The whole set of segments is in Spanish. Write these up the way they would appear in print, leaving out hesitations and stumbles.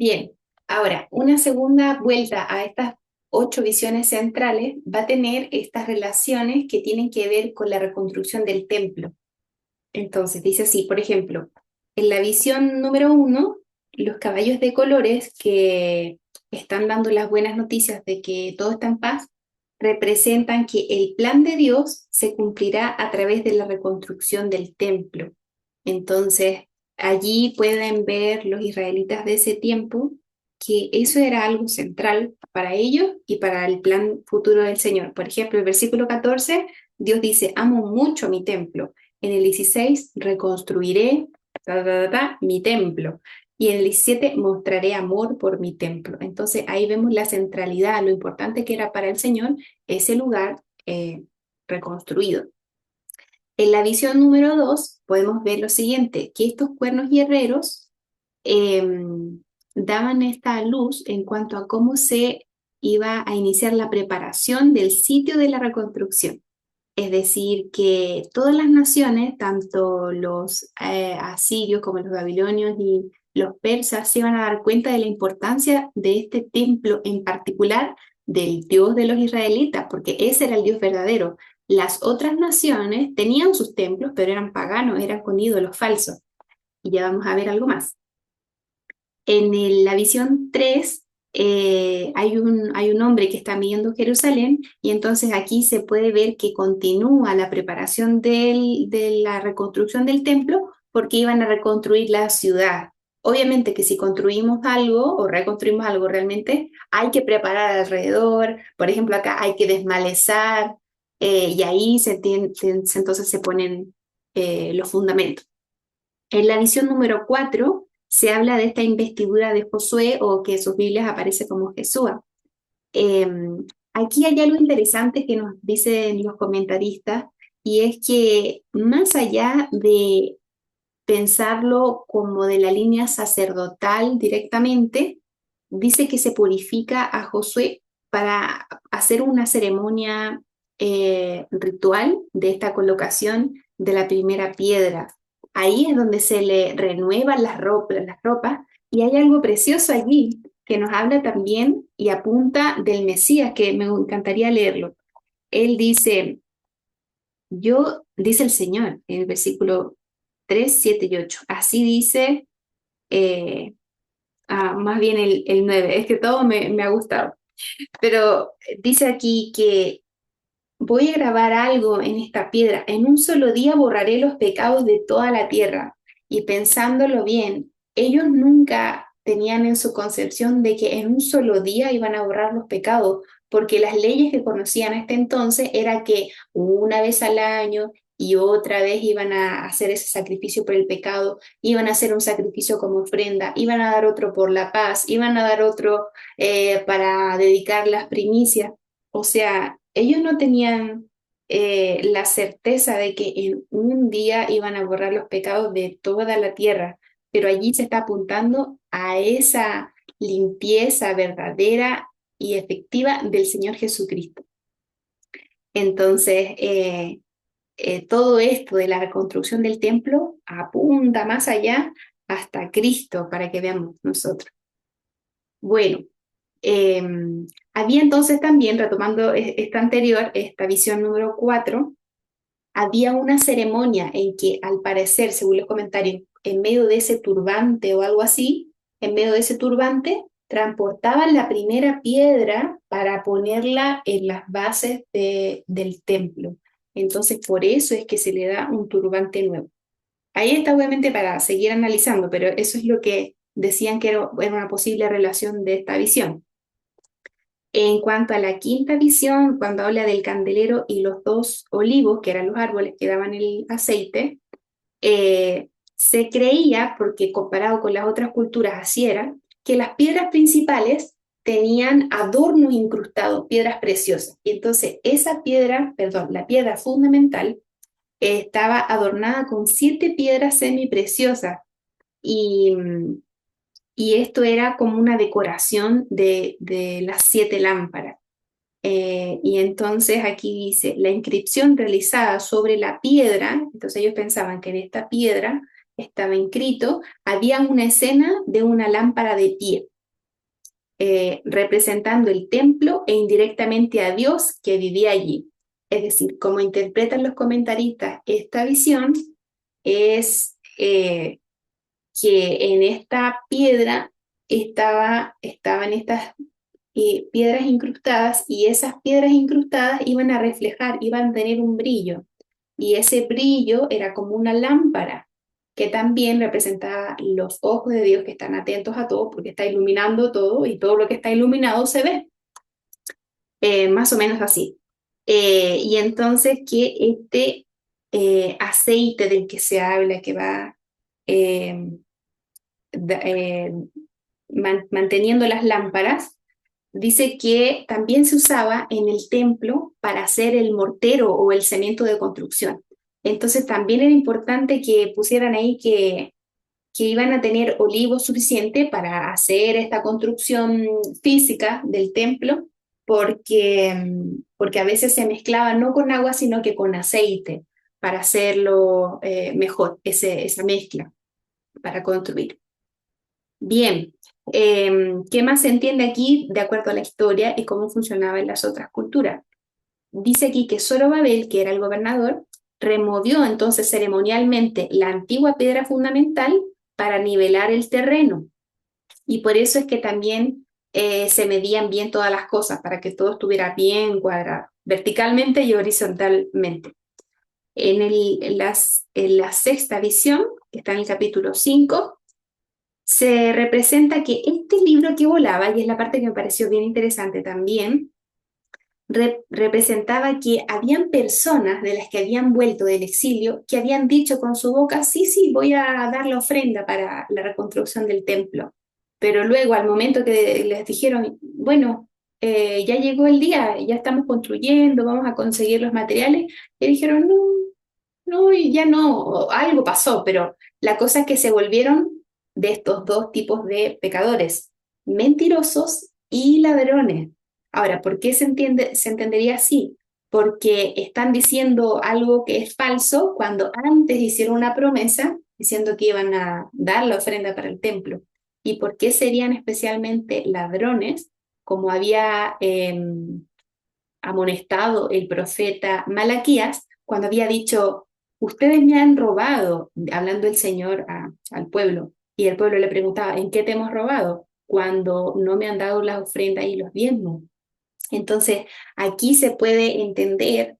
Bien, ahora, una segunda vuelta a estas 8 visiones centrales va a tener estas relaciones que tienen que ver con la reconstrucción del templo. Entonces, dice así, por ejemplo, en la visión número 1, los caballos de colores que están dando las buenas noticias de que todo está en paz, representan que el plan de Dios se cumplirá a través de la reconstrucción del templo. Entonces, allí pueden ver los israelitas de ese tiempo que eso era algo central para ellos y para el plan futuro del Señor. Por ejemplo, el versículo 14, Dios dice, amo mucho mi templo. En el 16, reconstruiré mi templo. Y en el 17, mostraré amor por mi templo. Entonces ahí vemos la centralidad, lo importante que era para el Señor ese lugar reconstruido. En la visión número 2 podemos ver lo siguiente, que estos cuernos guerreros eh, daban esta luz en cuanto a cómo se iba a iniciar la preparación del sitio de la reconstrucción. Es decir, que todas las naciones, tanto los asirios como los babilonios y los persas, se iban a dar cuenta de la importancia de este templo en particular del Dios de los israelitas, porque ese era el Dios verdadero. Las otras naciones tenían sus templos, pero eran paganos, eran con ídolos falsos. Y ya vamos a ver algo más. La visión 3 hay un hombre que está midiendo Jerusalén y entonces aquí se puede ver que continúa la preparación de la reconstrucción del templo porque iban a reconstruir la ciudad. Obviamente que si construimos algo o reconstruimos algo realmente, hay que preparar alrededor. Por ejemplo, acá hay que desmalezar y ahí entonces se ponen los fundamentos. En la visión número 4 se habla de esta investidura de Josué o que en sus Biblias aparece como Jesús. Eh, Aquí hay algo interesante que nos dicen los comentaristas y es que más allá de pensarlo como de la línea sacerdotal directamente, dice que se purifica a Josué para hacer una ceremonia ritual de esta colocación de la primera piedra. Ahí es donde se le renuevan las ropas, y hay algo precioso allí que nos habla también y apunta del Mesías, que me encantaría leerlo. Él dice, dice el Señor en el versículo 3, 7 y 8. Así dice, eh, más bien el 9. Es que todo me ha gustado. Pero dice aquí que voy a grabar algo en esta piedra. En un solo día borraré los pecados de toda la tierra. Y pensándolo bien, ellos nunca tenían en su concepción de que en un solo día iban a borrar los pecados, porque las leyes que conocían hasta entonces era que una vez al año y otra vez iban a hacer ese sacrificio por el pecado, iban a hacer un sacrificio como ofrenda, iban a dar otro por la paz, iban a dar otro para dedicar las primicias. O sea, ellos no tenían la certeza de que en un día iban a borrar los pecados de toda la tierra, pero allí se está apuntando a esa limpieza verdadera y efectiva del Señor Jesucristo. Entonces, todo esto de la reconstrucción del templo apunta más allá hasta Cristo para que veamos nosotros. Bueno, eh, había entonces también, retomando esta anterior, esta visión número 4, había una ceremonia en que al parecer, según los comentarios, en medio de ese turbante o algo así, en medio de ese turbante, transportaban la primera piedra para ponerla en las bases del templo. Entonces, por eso es que se le da un turbante nuevo. Ahí está obviamente para seguir analizando, pero eso es lo que decían que era una posible relación de esta visión. En cuanto a la quinta visión, cuando habla del candelero y los dos olivos, que eran los árboles que daban el aceite, se creía, porque comparado con las otras culturas así era, que las piedras principales tenían adornos incrustados, piedras preciosas. Y entonces esa piedra, perdón, la piedra fundamental estaba adornada con 7 piedras semipreciosas. Y, y esto era como una decoración de las 7 lámparas. Y entonces aquí dice, la inscripción realizada sobre la piedra, entonces ellos pensaban que en esta piedra estaba inscrito, había una escena de una lámpara de pie, representando el templo e indirectamente a Dios que vivía allí. Es decir, como interpretan los comentaristas esta visión, es que en esta piedra estaban estas piedras incrustadas, y esas piedras incrustadas iban a reflejar, iban a tener un brillo, y ese brillo era como una lámpara que también representaba los ojos de Dios que están atentos a todo porque está iluminando todo y todo lo que está iluminado se ve, más o menos así. Y entonces que este aceite del que se habla, que va eh, da- eh, manteniendo las lámparas, dice que también se usaba en el templo para hacer el mortero o el cemento de construcción. Entonces también era importante que pusieran ahí que iban a tener olivos suficiente para hacer esta construcción física del templo, porque a veces se mezclaba no con agua, sino que con aceite, para hacerlo mejor, esa mezcla, para construir. Bien, ¿qué más se entiende aquí de acuerdo a la historia y cómo funcionaba en las otras culturas? Dice aquí que Zorobabel, que era el gobernador, removió entonces ceremonialmente la antigua piedra fundamental para nivelar el terreno. Y por eso es que también se medían bien todas las cosas, para que todo estuviera bien cuadrado, verticalmente y horizontalmente. En la sexta visión, que está en el capítulo 5, se representa que este libro que volaba, y es la parte que me pareció bien interesante también, representaba que habían personas de las que habían vuelto del exilio que habían dicho con su boca, sí, sí, voy a dar la ofrenda para la reconstrucción del templo. Pero luego, al momento que les dijeron, bueno, ya llegó el día, ya estamos construyendo, vamos a conseguir los materiales, y dijeron, no, no, y ya no, algo pasó, pero la cosa es que se volvieron de estos dos tipos de pecadores, mentirosos y ladrones. Ahora, ¿por qué se entendería así? Porque están diciendo algo que es falso cuando antes hicieron una promesa diciendo que iban a dar la ofrenda para el templo. ¿Y por qué serían especialmente ladrones? Como había amonestado el profeta Malaquías cuando había dicho, ustedes me han robado, hablando el Señor al pueblo, y el pueblo le preguntaba, ¿en qué te hemos robado? Cuando no me han dado las ofrendas y los diezmos. Entonces, aquí se puede entender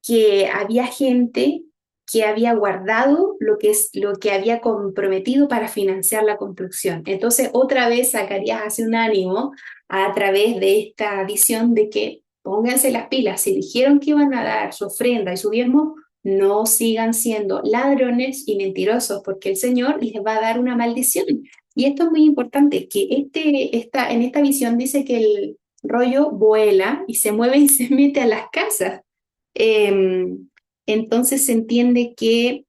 que había gente que había guardado lo que había comprometido para financiar la construcción. Entonces, otra vez Zacarías hace un ánimo a través de esta visión de que pónganse las pilas, si dijeron que iban a dar su ofrenda y su diezmo, no sigan siendo ladrones y mentirosos, porque el Señor les va a dar una maldición. Y esto es muy importante, que en esta visión dice que el rollo vuela y se mueve y se mete a las casas. Em, entonces se entiende que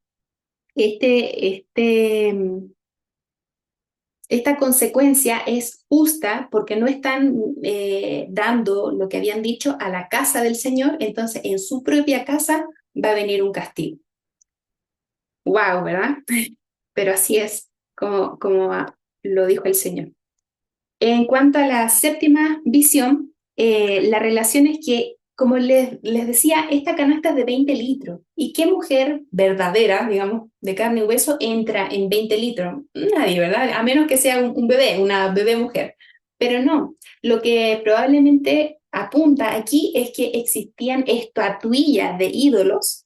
esta consecuencia es justa porque no están dando lo que habían dicho a la casa del Señor, entonces en su propia casa va a venir un castigo. Wow, ¿verdad? Pero así es como lo dijo el Señor. En cuanto a la séptima visión, la relación es que, como les decía, esta canasta es de 20 litros. ¿Y qué mujer verdadera, digamos, de carne y hueso, entra en 20 litros? Nadie, ¿verdad? A menos que sea un bebé, una bebé mujer. Pero no, lo que probablemente apunta aquí es que existían estatuillas de ídolos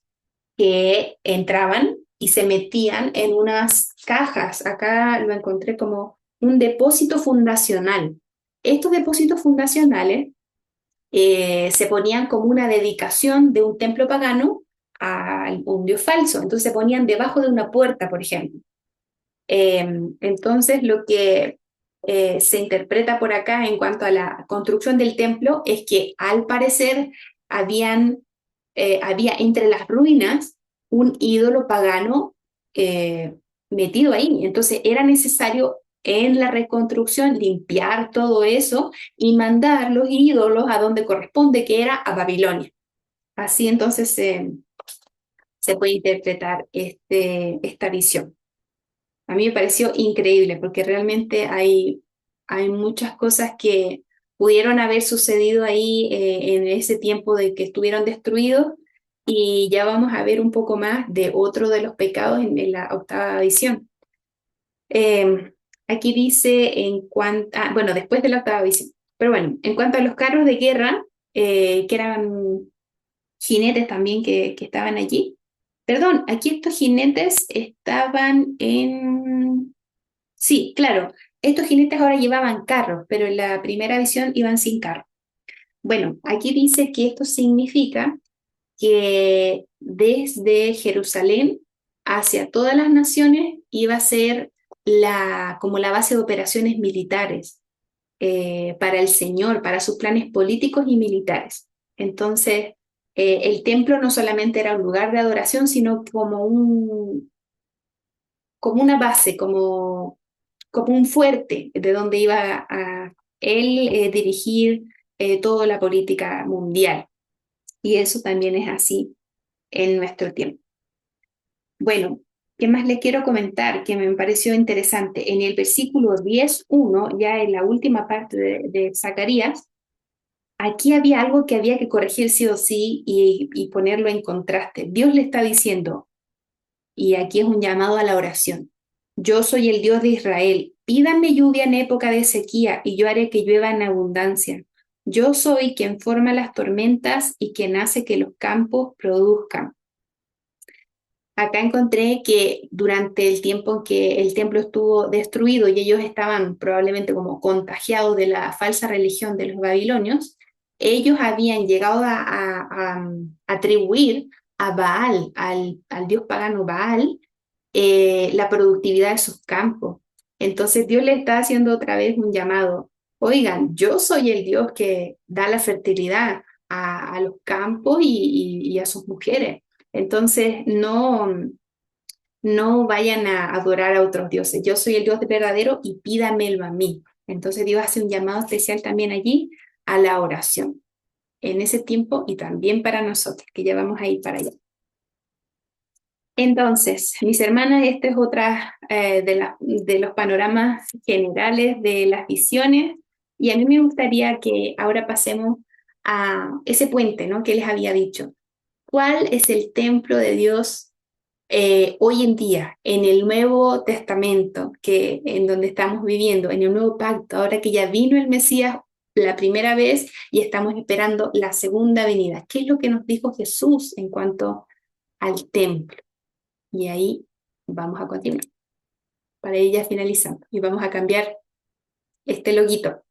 que entraban y se metían en unas cajas. Acá lo encontré como un depósito fundacional. Estos depósitos fundacionales se ponían como una dedicación de un templo pagano a un dios falso. Entonces se ponían debajo de una puerta, por ejemplo. Entonces lo que se interpreta por acá en cuanto a la construcción del templo es que al parecer había entre las ruinas un ídolo pagano eh, metido ahí. Entonces era necesario en la reconstrucción limpiar todo eso y mandar los ídolos a donde corresponde, que era a Babilonia. Así entonces se puede interpretar esta visión. A mí me pareció increíble porque realmente hay muchas cosas que pudieron haber sucedido ahí en ese tiempo de que estuvieron destruidos y ya vamos a ver un poco más de otro de los pecados en la octava visión. Aquí dice en cuanto, bueno, después de la octava visión, pero bueno, en cuanto a los carros de guerra, que eran jinetes también que estaban allí. Perdón, aquí estos jinetes estaban en... Sí, claro, estos jinetes ahora llevaban carros, pero en la primera visión iban sin carro. Bueno, aquí dice que esto significa que desde Jerusalén hacia todas las naciones iba a ser como la base de operaciones militares para el Señor, para sus planes políticos y militares. Entonces, el templo no solamente era un lugar de adoración, sino como una base, como un fuerte de donde iba a él dirigir toda la política mundial. Y eso también es así en nuestro tiempo. Bueno, ¿qué más les quiero comentar que me pareció interesante? En el versículo 10:1, ya en la última parte de Zacarías, aquí había algo que había que corregir sí o sí y ponerlo en contraste. Dios le está diciendo, y aquí es un llamado a la oración, yo soy el Dios de Israel, pídanme lluvia en época de sequía y yo haré que llueva en abundancia. Yo soy quien forma las tormentas y quien hace que los campos produzcan. Acá encontré que durante el tiempo en que el templo estuvo destruido y ellos estaban probablemente como contagiados de la falsa religión de los babilonios, ellos habían llegado a atribuir a Baal, al dios pagano Baal, la productividad de sus campos. Entonces Dios le está haciendo otra vez un llamado. Oigan, yo soy el Dios que da la fertilidad a los campos y a sus mujeres. Entonces, no vayan a adorar a otros dioses. Yo soy el Dios verdadero y pídamelo a mí. Entonces, Dios hace un llamado especial también allí a la oración en ese tiempo y también para nosotros, que ya vamos a ir para allá. Entonces, mis hermanas, esta es otra de los panoramas generales de las visiones y a mí me gustaría que ahora pasemos a ese puente, ¿no? Que les había dicho. ¿Cuál es el templo de Dios hoy en día, en el Nuevo Testamento, en donde estamos viviendo, en el Nuevo Pacto, ahora que ya vino el Mesías la primera vez y estamos esperando la segunda venida? ¿Qué es lo que nos dijo Jesús en cuanto al templo? Y ahí vamos a continuar para ir ya finalizando y vamos a cambiar este loguito.